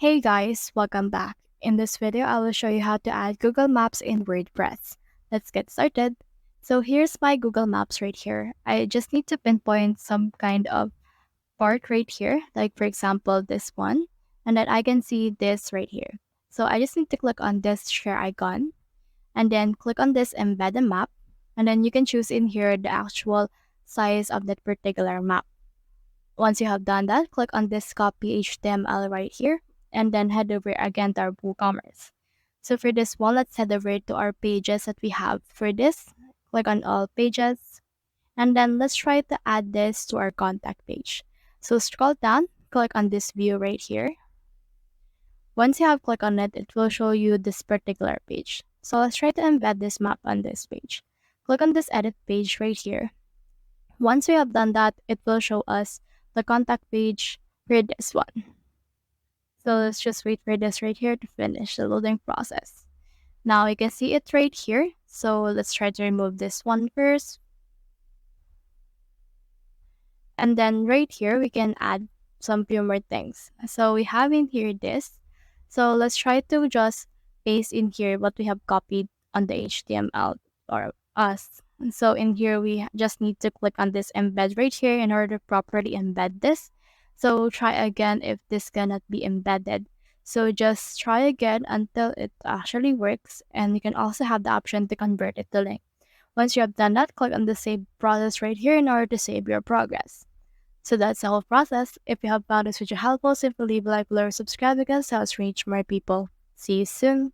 Hey guys, welcome back. In this video, I will show you how to add Google Maps in WordPress. Let's get started. So here's my Google Maps right here. I just need to pinpoint some kind of part right here, like for example, this one, and then I can see this right here. So I just need to click on this share icon and then click on this embed a map, and then you can choose in here the actual size of that particular map. Once you have done that, click on this copy HTML right here and then head over again to our WooCommerce. So for this one, let's head over to our pages that we have for this. Click on all pages and then let's try to add this to our contact page. So scroll down, click on this view right here. Once you have clicked on it, it will show you this particular page. So let's try to embed this map on this page. Click on this edit page right here. Once we have done that, it will show us the contact page for this one. So let's just wait for this right here to finish the loading process. Now you can see it right here. So let's try to remove this one first. And then right here, we can add some few more things. So we have in here this. So let's try to just paste in here what we have copied on the HTML or us. And so in here, we just need to click on this embed right here in order to properly embed this. So try again if this cannot be embedded. So just try again until it actually works. And you can also have the option to convert it to link. Once you have done that, click on the save process right here in order to save your progress. So that's the whole process. If you have found this video helpful, simply leave a like below or subscribe because it helps reach more people. See you soon.